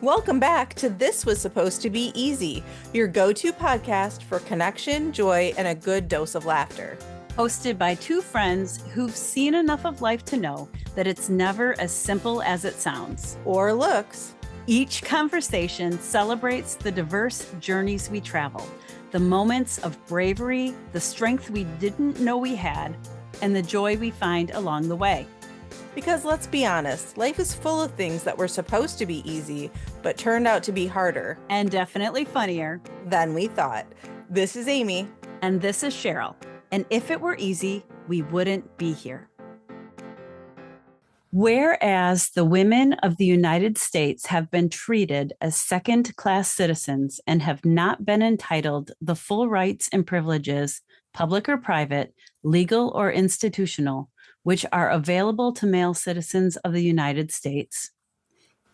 Welcome back to This Was Supposed to Be Easy, your go-to podcast for connection, joy, and a good dose of laughter. Hosted by two friends who've seen enough of life to know that it's never as simple as it sounds. Or looks. Each conversation celebrates the diverse journeys we travel, the moments of bravery, the strength we didn't know we had, and the joy we find along the way. Because let's be honest, life is full of things that were supposed to be easy, but turned out to be harder. And definitely funnier than we thought. This is Amy. And this is Cheryl. And if it were easy, we wouldn't be here. Whereas the women of the United States have been treated as second-class citizens and have not been entitled the full rights and privileges, public or private, legal or institutional, which are available to male citizens of the United States.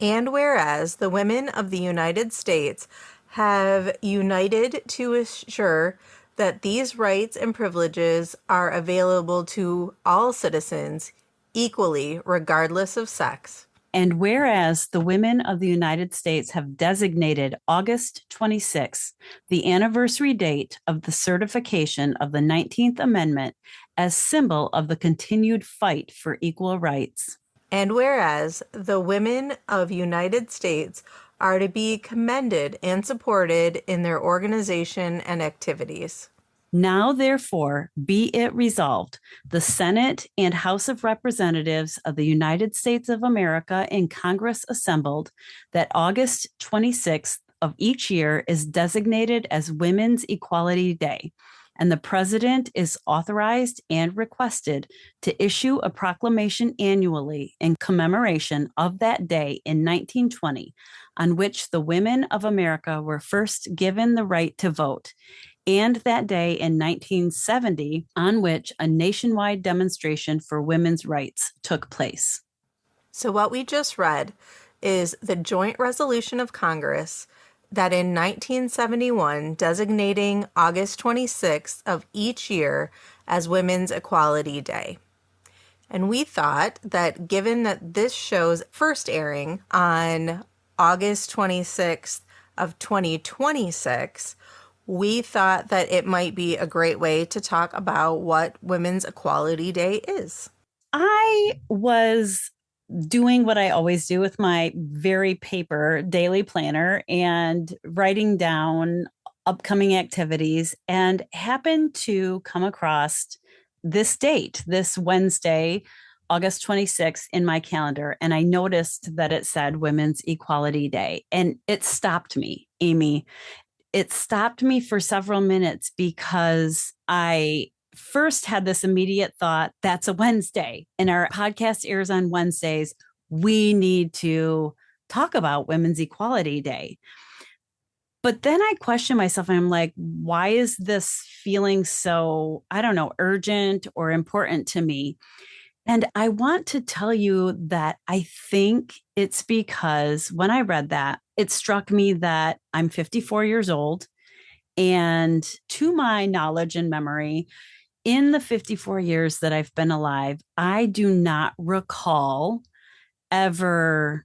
And whereas the women of the United States have united to assure that these rights and privileges are available to all citizens equally, regardless of sex. And whereas the women of the United States have designated August 26th, the anniversary date of the certification of the 19th Amendment, as symbol of the continued fight for equal rights. And whereas the women of United States are to be commended and supported in their organization and activities. Now, therefore, be it resolved, the Senate and House of Representatives of the United States of America in Congress assembled, that August 26th of each year is designated as Women's Equality Day, and the President is authorized and requested to issue a proclamation annually in commemoration of that day in 1920, on which the women of America were first given the right to vote, and that day in 1970, on which a nationwide demonstration for women's rights took place. So what we just read is the joint resolution of Congress that in 1971 designating August 26th of each year as Women's Equality Day. And we thought that given that this show's first airing on August 26th of 2026, we thought that it might be a great way to talk about what Women's Equality Day is. I was doing what I always do with my very paper daily planner and writing down upcoming activities, and happened to come across this date, this Wednesday, August 26th in my calendar. And I noticed that it said Women's Equality Day, and it stopped me, Amy. It stopped me for several minutes because I first had this immediate thought, that's a Wednesday, and our podcast airs on Wednesdays. We need to talk about Women's Equality Day. But then I questioned myself and I'm like, why is this feeling so, urgent or important to me? And I want to tell you that I think it's because when I read that, it struck me that I'm 54 years old. And to my knowledge and memory, in the 54 years that I've been alive, I do not recall ever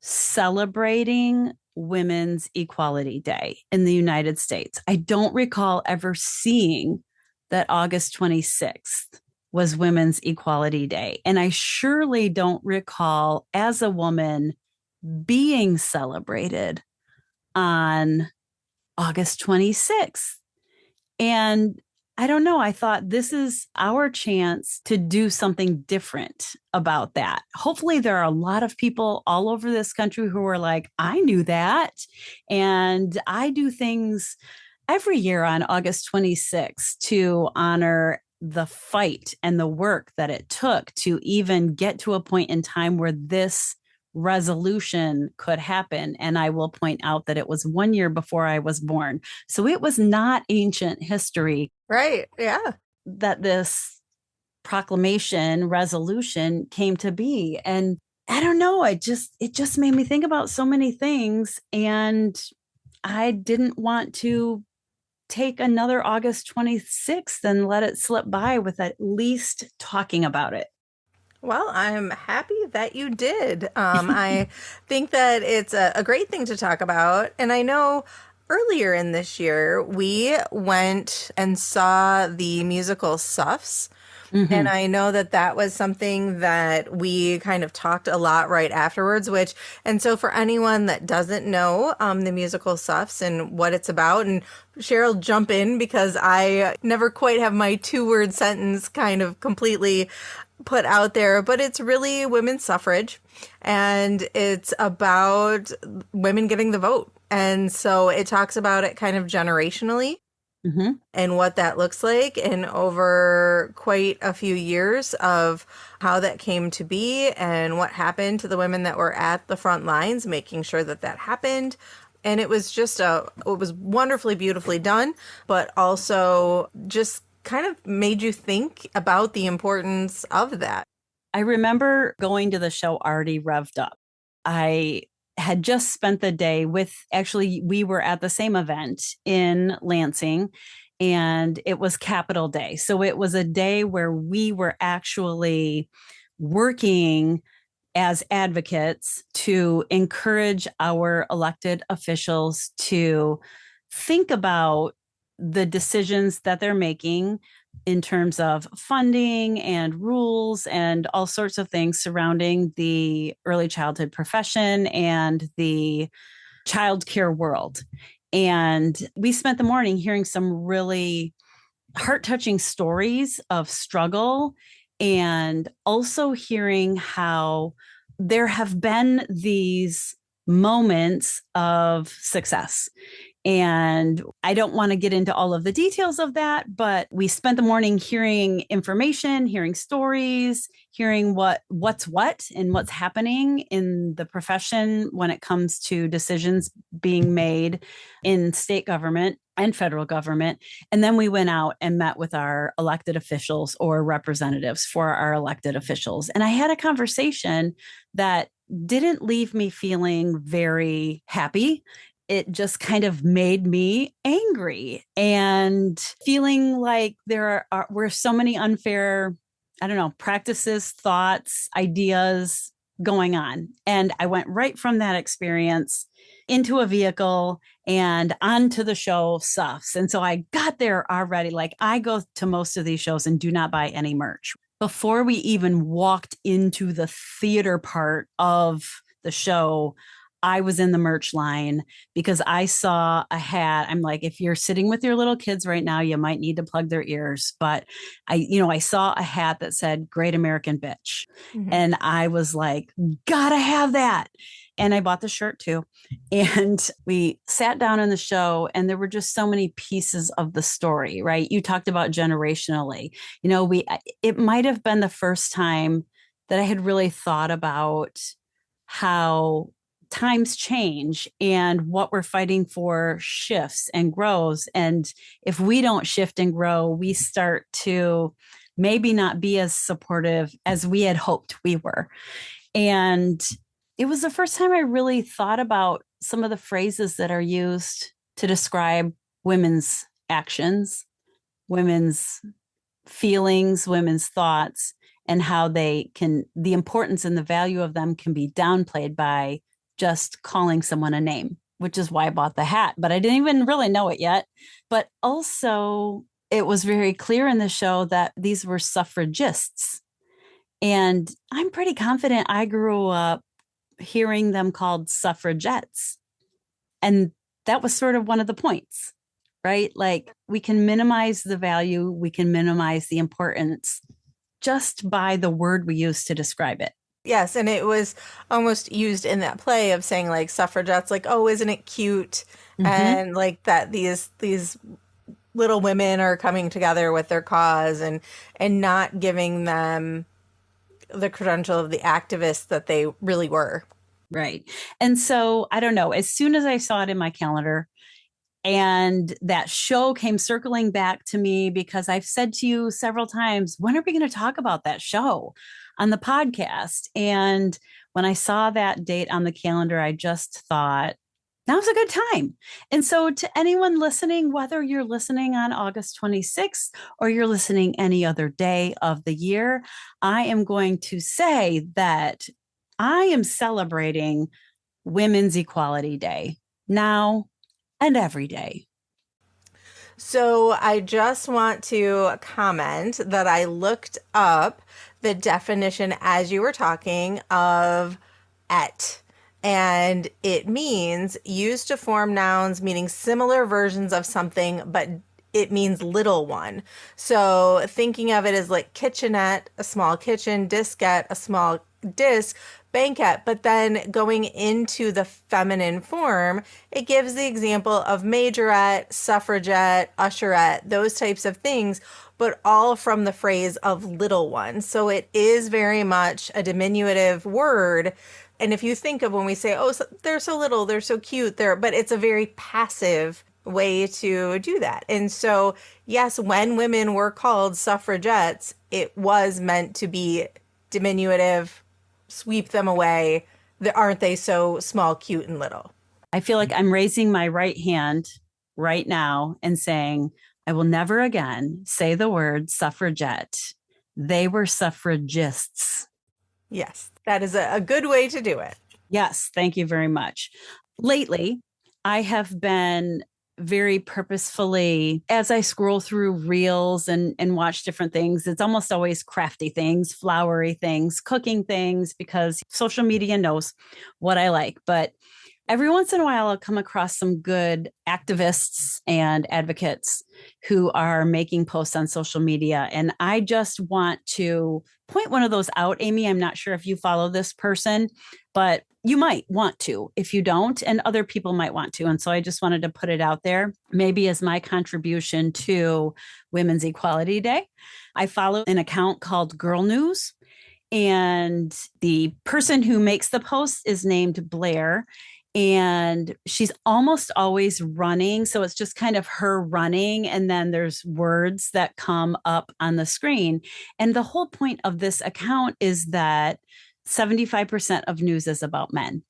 celebrating Women's Equality Day in the United States. I don't recall ever seeing that August 26th was Women's Equality Day. And I surely don't recall as a woman being celebrated on August 26th. And I don't know, I thought this is our chance to do something different about that. Hopefully there are a lot of people all over this country who are like, I knew that. And I do things every year on August 26th to honor the fight and the work that it took to even get to a point in time where this resolution could happen. And I will point out that it was 1 year before I was born. So it was not ancient history. Right. Yeah. That this proclamation resolution came to be. And I don't know, it just made me think about so many things. And I didn't want to take another August 26th and let it slip by with at least talking about it. Well, I'm happy that you did. I think that it's a great thing to talk about. And I know earlier in this year, we went and saw the musical Suffs. And Hmm. I know that that was something that we kind of talked a lot right afterwards, and so for anyone that doesn't know the musical Suffs and what it's about, and Cheryl, jump in because I never quite have my two-word sentence kind of completely put out there, but it's really women's suffrage and it's about women getting the vote. And so it talks about it kind of generationally Hmm. and what that looks like and over quite a few years of how that came to be and what happened to the women that were at the front lines, making sure that that happened. And it was it was wonderfully, beautifully done, but also just kind of made you think about the importance of that. I remember going to the show already revved up. I had just spent the day with, actually, we were at the same event in Lansing, and it was Capitol Day. So it was a day where we were actually working as advocates to encourage our elected officials to think about the decisions that they're making in terms of funding and rules and all sorts of things surrounding the early childhood profession and the childcare world. And we spent the morning hearing some really heart touching stories of struggle and also hearing how there have been these moments of success. And I don't want to get into all of the details of that, but we spent the morning hearing information, hearing stories, hearing what's what and what's happening in the profession when it comes to decisions being made in state government and federal government. And then we went out and met with our elected officials or representatives for our elected officials. And I had a conversation that didn't leave me feeling very happy. It just kind of made me angry and feeling like were so many unfair, I don't know, practices, thoughts, ideas going on. And I went right from that experience into a vehicle and onto the show Suffs. And so I got there already. Like, I go to most of these shows and do not buy any merch. Before we even walked into the theater part of the show, I was in the merch line because I saw a hat. I'm like, if you're sitting with your little kids right now, you might need to plug their ears. But I saw a hat that said Great American Bitch. Mhm. And I was like, gotta have that. And I bought the shirt too. And we sat down in the show, and there were just so many pieces of the story, right? You talked about generationally. It might have been the first time that I had really thought about how times change and what we're fighting for shifts and grows. And if we don't shift and grow, we start to maybe not be as supportive as we had hoped we were. And it was the first time I really thought about some of the phrases that are used to describe women's actions, women's feelings, women's thoughts, and how the importance and the value of them can be downplayed by just calling someone a name, which is why I bought the hat. But I didn't even really know it yet. But also, it was very clear in the show that these were suffragists. And I'm pretty confident I grew up hearing them called suffragettes. And that was sort of one of the points, right? Like, we can minimize the value, we can minimize the importance just by the word we use to describe it. Yes, and it was almost used in that play of saying like suffragettes, like, oh, isn't it cute? Mm-hmm. And like that these little women are coming together with their cause and not giving them the credential of the activists that they really were. Right. And so I don't know, as soon as I saw it in my calendar, and that show came circling back to me, because I've said to you several times, when are we going to talk about that show on the podcast? And when I saw that date on the calendar, I just thought, now's a good time. And so, to anyone listening, whether you're listening on August 26th or you're listening any other day of the year, I am going to say that I am celebrating Women's Equality Day now and every day. So I just want to comment that I looked up the definition as you were talking of et. And it means used to form nouns meaning similar versions of something, but it means little one. So thinking of it as like kitchenette, a small kitchen, diskette, a small disc, banquette, but then going into the feminine form, it gives the example of majorette, suffragette, usherette, those types of things, but all from the phrase of little one. So it is very much a diminutive word. And if you think of when we say, oh, so they're so little, they're so cute, but it's a very passive way to do that. And so, yes, when women were called suffragettes, it was meant to be diminutive, sweep them away. Aren't they so small, cute, and little? I feel like I'm raising my right hand right now and saying, I will never again say the word suffragette. They were suffragists. Yes, that is a good way to do it. Yes, thank you very much. Lately, I have been very purposefully, as I scroll through reels and watch different things, it's almost always crafty things, flowery things, cooking things, because social media knows what I like. But every once in a while, I'll come across some good activists and advocates who are making posts on social media. And I just want to point one of those out. Amy, I'm not sure if you follow this person, but you might want to if you don't, and other people might want to. And so I just wanted to put it out there, maybe as my contribution to Women's Equality Day. I follow an account called Girl News. And the person who makes the post is named Blair, and she's almost always running. So it's just kind of her running, and then there's words that come up on the screen. And the whole point of this account is that 75% of news is about men.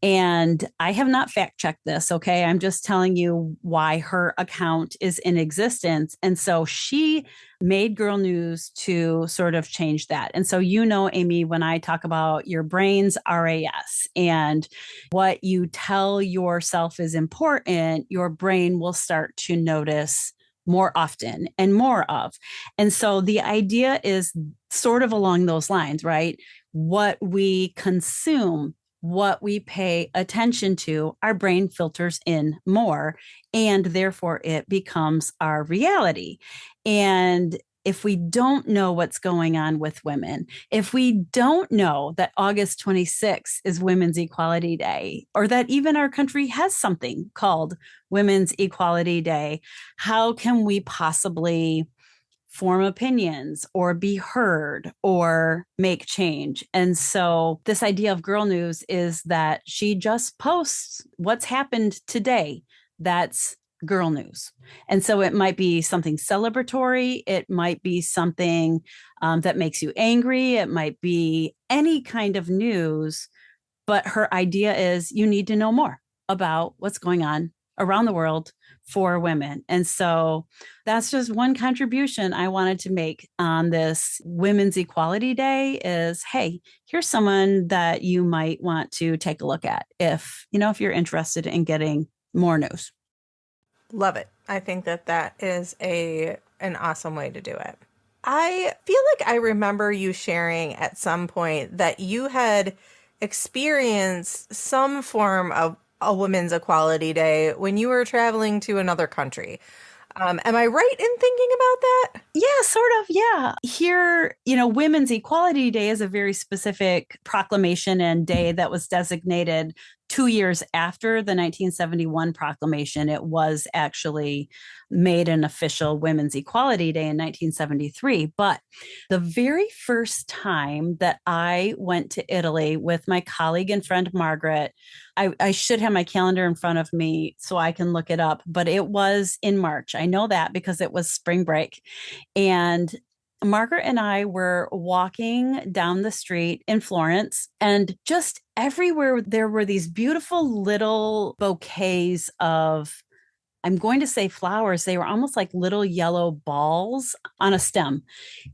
And I have not fact checked this. Okay. I'm just telling you why her account is in existence. And so she made Girl News to sort of change that. And so, Amy, when I talk about your brain's RAS and what you tell yourself is important, your brain will start to notice more often and more of. And so the idea is sort of along those lines, right? What we consume, what we pay attention to, our brain filters in more, and therefore it becomes our reality. And if we don't know what's going on with women, if we don't know that August 26th is Women's Equality Day, or that even our country has something called Women's Equality Day, how can we possibly form opinions or be heard or make change? And so this idea of Girl News is that she just posts what's happened today. That's Girl News. And so it might be something celebratory. It might be something that makes you angry. It might be any kind of news. But her idea is you need to know more about what's going on around the world for women. And so that's just one contribution I wanted to make on this Women's Equality Day is, hey, here's someone that you might want to take a look at if you're interested in getting more news. Love it. I think that is an awesome way to do it. I feel like I remember you sharing at some point that you had experienced some form of a Women's Equality Day when you were traveling to another country. Am I right in thinking about that? Yeah, sort of. Yeah. Here, Women's Equality Day is a very specific proclamation and day that was designated 2 years after the 1971 proclamation. It was actually made an official Women's Equality Day in 1973. But the very first time that I went to Italy with my colleague and friend Margaret, I should have my calendar in front of me so I can look it up, but it was in March. I know that because it was spring break. And Margaret and I were walking down the street in Florence, and just everywhere there were these beautiful little bouquets of, I'm going to say flowers. They were almost like little yellow balls on a stem,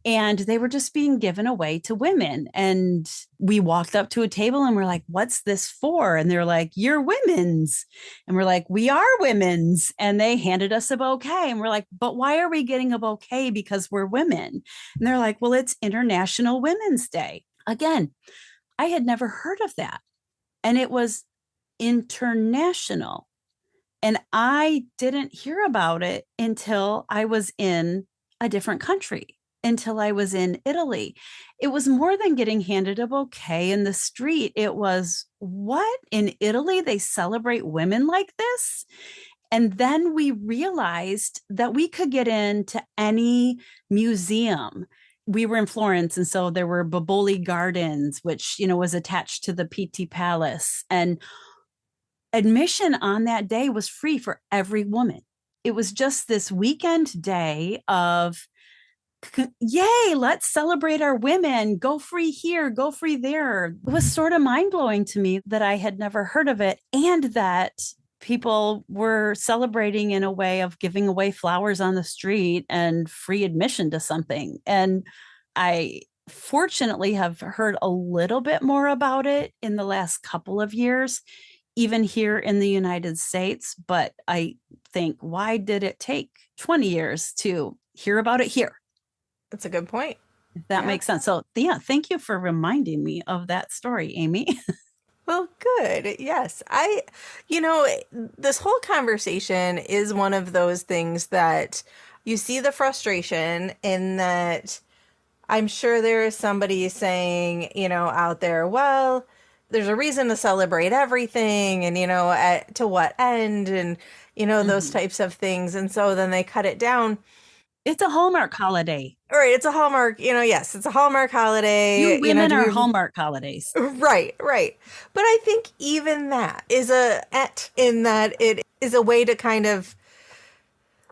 and they were just being given away to women. And we walked up to a table and we're like, "What's this for?" And they're like, "You're women's." And we're like, "We are women's." And they handed us a bouquet. And we're like, "But why are we getting a bouquet? Because we're women." And they're like, "Well, it's International Women's Day." Again, I had never heard of that. And it was international. And I didn't hear about it until I was in a different country, until I was in Italy. It was more than getting handed a bouquet in the street. It was, what? In Italy, they celebrate women like this? And then we realized that we could get into any museum. We were in Florence, and so there were Boboli Gardens, which, was attached to the Pitti Palace. And admission on that day was free for every woman. It was just this weekend day of, yay, let's celebrate our women, go free here, go free there. It was sort of mind blowing to me that I had never heard of it, and that people were celebrating in a way of giving away flowers on the street and free admission to something. And I fortunately have heard a little bit more about it in the last couple of years, even here in the United States. But I think, why did it take 20 years to hear about it here? That's a good point. If that makes sense. So, yeah, thank you for reminding me of that story, Amy. Well, good. Yes. This whole conversation is one of those things that you see the frustration in that I'm sure there is somebody saying, out there, well, there's a reason to celebrate everything and, to what end and, those types of things. And so then they cut it down. It's a Hallmark holiday. All right. It's a Hallmark, yes, it's a Hallmark holiday. You women are Hallmark holidays. Right, right. But I think even that is in that it is a way to kind of,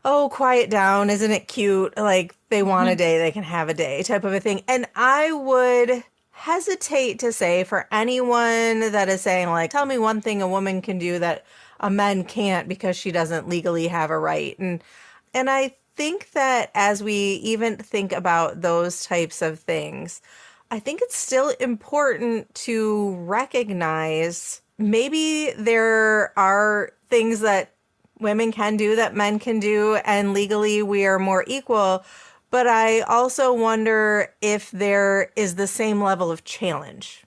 quiet down. Isn't it cute? Like they want a day, they can have a day type of a thing. And I would hesitate to say, for anyone that is saying like, tell me one thing a woman can do that a man can't because she doesn't legally have a right. And I think that as we even think about those types of things, I think it's still important to recognize maybe there are things that women can do that men can do, and legally we are more equal. But I also wonder if there is the same level of challenge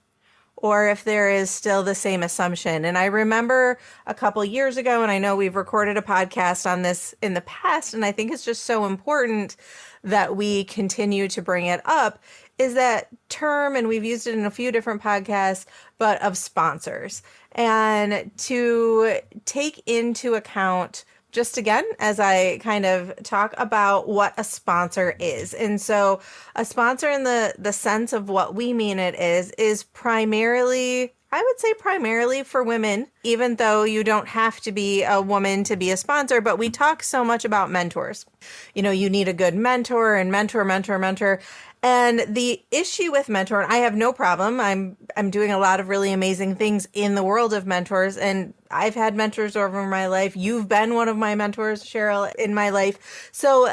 or if there is still the same assumption. And I remember a couple years ago, and I know we've recorded a podcast on this in the past, and I think it's just so important that we continue to bring it up, is that term, and we've used it in a few different podcasts, but of sponsors. And to take into account, just again, as I kind of talk about what a sponsor is. And so a sponsor in the sense of what we mean it is primarily, I would say primarily for women, even though you don't have to be a woman to be a sponsor. But we talk so much about mentors. You need a good mentor and mentor. And the issue with mentor, and I have no problem. I'm doing a lot of really amazing things in the world of mentors, and I've had mentors over my life. You've been one of my mentors, Cheryl, in my life. So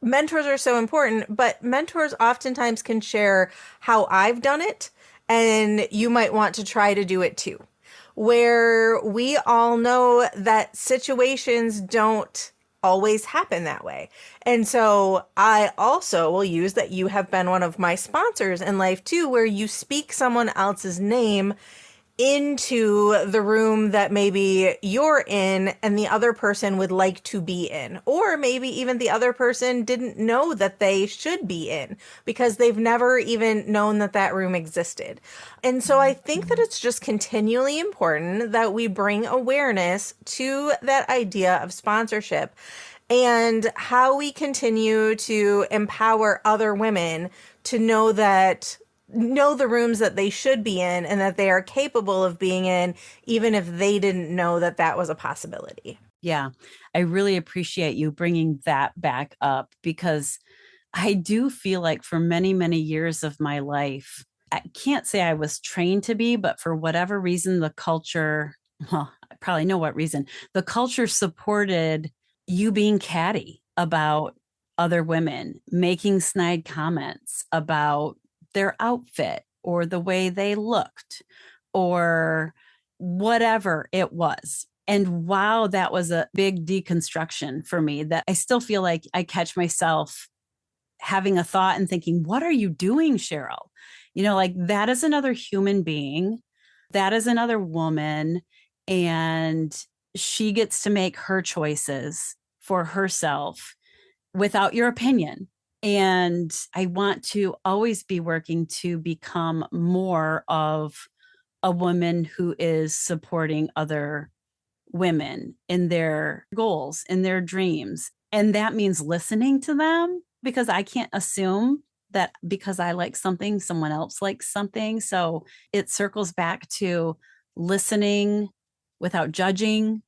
mentors are so important, but mentors oftentimes can share how I've done it, and you might want to try to do it too. Where we all know that situations don't always happen that way. And so I also will use that you have been one of my sponsors in life too, where you speak someone else's name into the room that maybe you're in and the other person would like to be in. Or maybe even the other person didn't know that they should be in because they've never even known that that room existed. And so I think that it's just continually important that we bring awareness to that idea of sponsorship and how we continue to empower other women to know the rooms that they should be in and that they are capable of being in, even if they didn't know that that was a possibility. Yeah, I really appreciate you bringing that back up, because I do feel like for many, many years of my life, I can't say I was trained to be, but for whatever reason, the culture, well, I probably know what reason, the culture supported you being catty about other women, making snide comments about their outfit or the way they looked or whatever it was. And wow, that was a big deconstruction for me that I still feel like I catch myself having a thought and thinking, what are you doing, Cheryl? Like that is another human being, that is another woman, and she gets to make her choices for herself without your opinion. And I want to always be working to become more of a woman who is supporting other women in their goals, in their dreams. And that means listening to them because I can't assume that because I like something, someone else likes something. So it circles back to listening without judging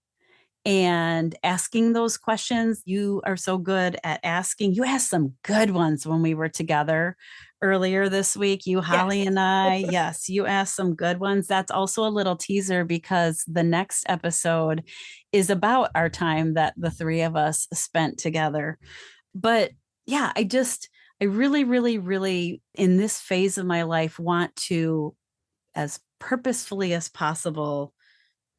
and asking those questions. You are so good at asking. You asked some good ones when we were together earlier this week. You, Holly, Yes. and I. Yes, you asked some good ones. That's also a little teaser because the next episode is about our time that the three of us spent together. But yeah, I really, really, really, in this phase of my life, want to, as purposefully as possible,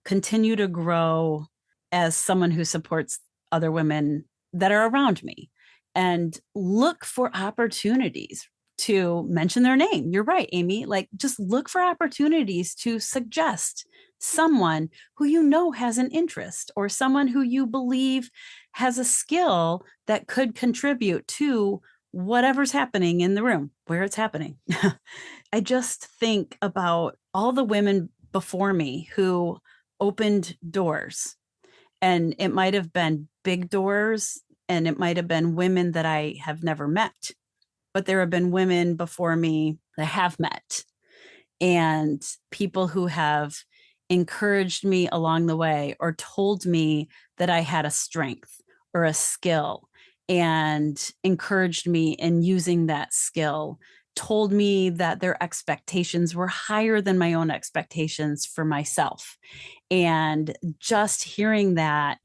continue to grow as someone who supports other women that are around me and look for opportunities to mention their name. You're right, Amy. Like, just look for opportunities to suggest someone who you know has an interest or someone who you believe has a skill that could contribute to whatever's happening in the room where it's happening. I just think about all the women before me who opened doors, and it might have been big doors and it might have been women that I have never met, but there have been women before me that I have met and people who have encouraged me along the way or told me that I had a strength or a skill and encouraged me in using that skill, told me that their expectations were higher than my own expectations for myself. And just hearing that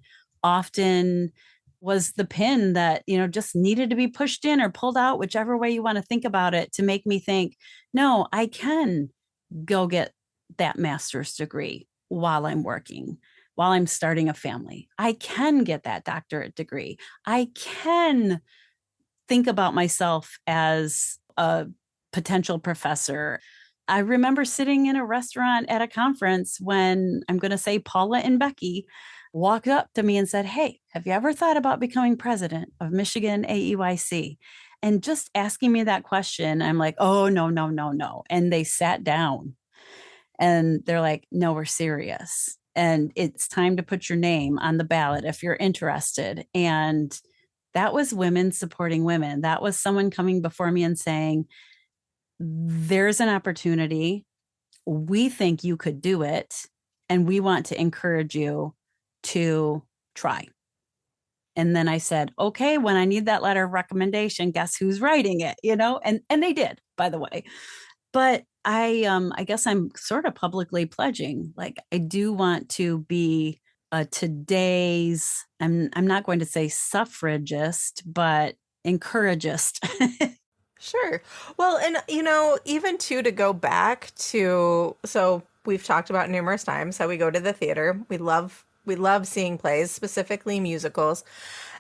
often was the pin that, just needed to be pushed in or pulled out, whichever way you want to think about it, to make me think, no, I can go get that master's degree while I'm working, while I'm starting a family. I can get that doctorate degree. I can think about myself as a potential professor. I remember sitting in a restaurant at a conference when, I'm going to say, Paula and Becky walked up to me and said, "Hey, have you ever thought about becoming president of Michigan AEYC?" And just asking me that question, I'm like, "Oh, no, no, no, no." And they sat down and they're like, "No, we're serious. And it's time to put your name on the ballot if you're interested." And that was women supporting women. That was someone coming before me and saying, "There's an opportunity. We think you could do it. And we want to encourage you to try." And then I said, "Okay, when I need that letter of recommendation, guess who's writing it?" And they did, by the way. But I guess I'm sort of publicly pledging, like, I do want to be today's, I'm not going to say suffragist, but encouragist. Sure. Well, and even to go back to, so we've talked about numerous times how we go to the theater. We love seeing plays, specifically musicals.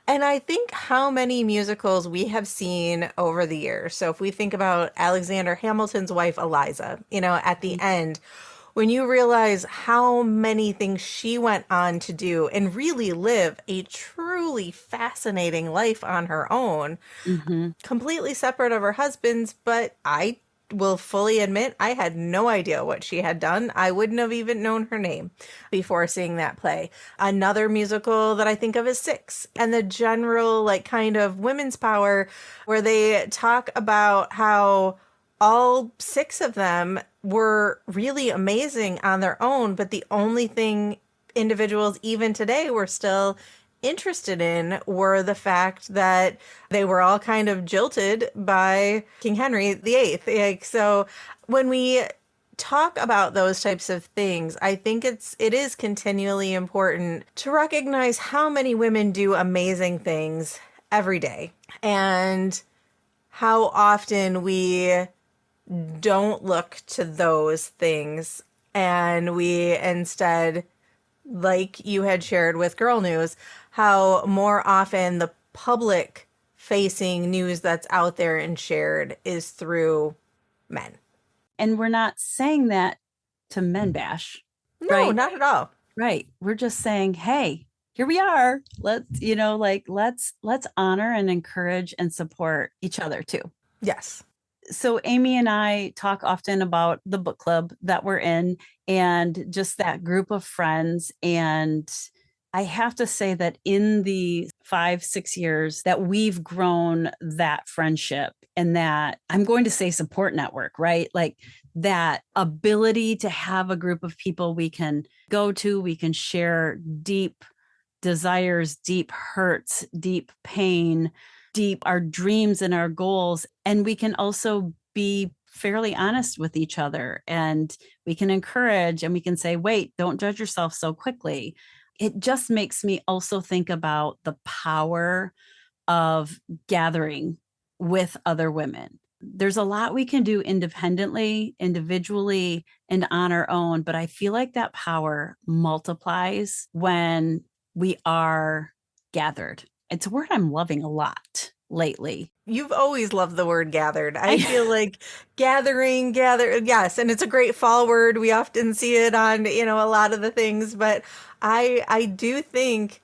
And I think how many musicals we have seen over the years. So if we think about Alexander Hamilton's wife, Eliza, at the end, when you realize how many things she went on to do and really live a truly fascinating life on her own, Mm-hmm. completely separate of her husband's, but I will fully admit I had no idea what she had done. I wouldn't have even known her name before seeing that play. Another musical that I think of is Six, and the general kind of women's power, where they talk about how all six of them were really amazing on their own, but the only thing individuals even today were still interested in were the fact that they were all kind of jilted by King Henry VIII. Like, so when we talk about those types of things, I think it is continually important to recognize how many women do amazing things every day and how often we don't look to those things and we instead, like you had shared with Girl News, how more often the public facing news that's out there and shared is through men. And we're not saying that to men bash, No, right? not at all. Right. We're just saying, hey, here we are. Let's honor and encourage and support each other too. Yes. So Amy and I talk often about the book club that we're in and just that group of friends. And I have to say that in the 5-6 years that we've grown that friendship and that, I'm going to say, support network, right? Like that ability to have a group of people we can go to, we can share deep desires, deep hurts, deep pain, deep our dreams and our goals. And we can also be fairly honest with each other, and we can encourage and we can say, wait, don't judge yourself so quickly. It just makes me also think about the power of gathering with other women. There's a lot we can do independently, individually, and on our own, but I feel like that power multiplies when we are gathered. It's a word I'm loving a lot lately. You've always loved the word gathered. I feel like gathering, gather, yes, and it's a great fall word. We often see it on, a lot of the things, but I do think,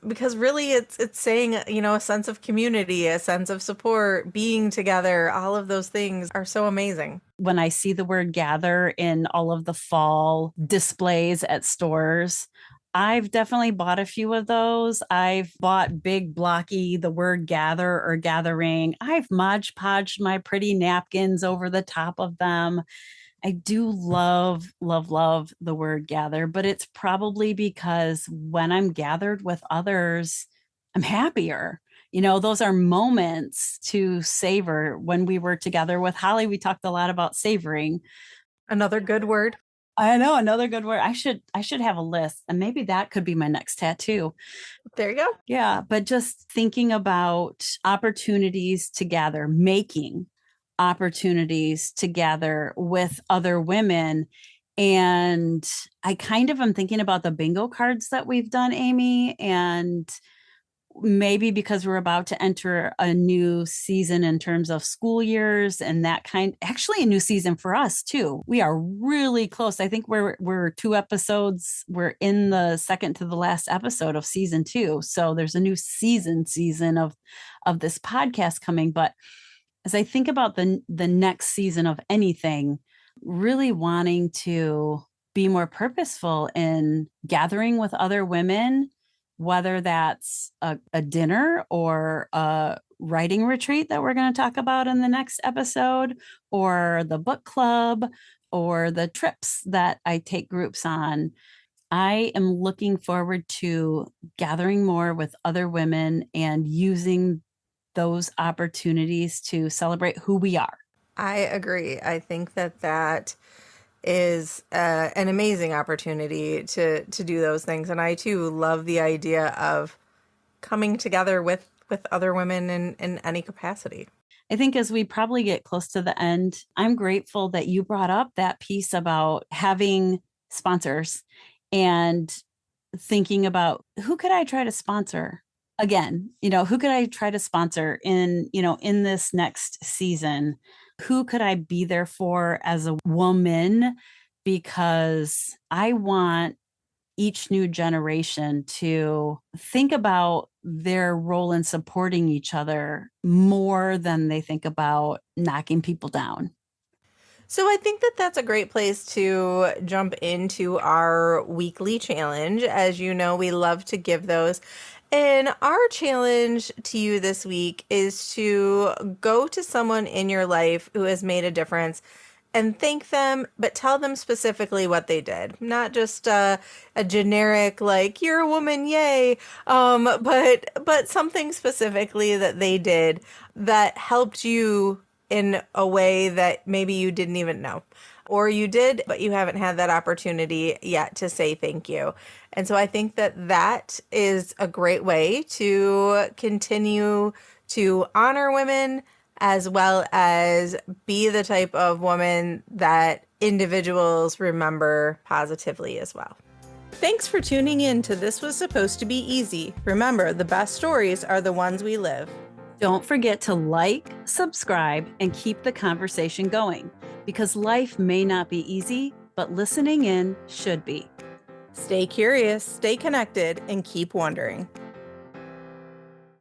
because really it's saying, a sense of community, a sense of support, being together, all of those things are so amazing. When I see the word gather in all of the fall displays at stores, I've definitely bought a few of those. I've bought big blocky, the word gather or gathering. I've Mod Podged my pretty napkins over the top of them. I do love, love, love the word gather, but it's probably because when I'm gathered with others, I'm happier. Those are moments to savor. When we were together with Holly, we talked a lot about savoring. Another good word. I know, another good word. I should have a list, and maybe that could be my next tattoo. There you go. Yeah, but just thinking about opportunities to gather, making opportunities to gather with other women. And I kind of am thinking about the bingo cards that we've done, Amy, and maybe because we're about to enter a new season in terms of school years and actually a new season for us too. We are really close. I think we're 2 episodes. We're in the second to the last episode of season 2. So there's a new season of this podcast coming. But as I think about the next season of anything, really wanting to be more purposeful in gathering with other women, whether that's a dinner or a writing retreat that we're going to talk about in the next episode, or the book club, or the trips that I take groups on. I am looking forward to gathering more with other women and using those opportunities to celebrate who we are. I agree. I think that is an amazing opportunity to do those things. And I too love the idea of coming together with other women in any capacity. I think as we probably get close to the end, I'm grateful that you brought up that piece about having sponsors and thinking about who could I try to sponsor again, who could I try to sponsor in this next season? Who could I be there for as a woman? Because I want each new generation to think about their role in supporting each other more than they think about knocking people down. So I think that's a great place to jump into our weekly challenge. As you know, we love to give those. And our challenge to you this week is to go to someone in your life who has made a difference and thank them, but tell them specifically what they did. Not just a generic like "you're a woman, yay," but something specifically that they did that helped you in a way that maybe you didn't even know. Or you did, but you haven't had that opportunity yet to say thank you. And so I think that that is a great way to continue to honor women as well as be the type of woman that individuals remember positively as well. Thanks for tuning in to This Was Supposed to Be Easy. Remember, the best stories are the ones we live. Don't forget to like, subscribe, and keep the conversation going, because life may not be easy, but listening in should be. Stay curious, stay connected, and keep wondering.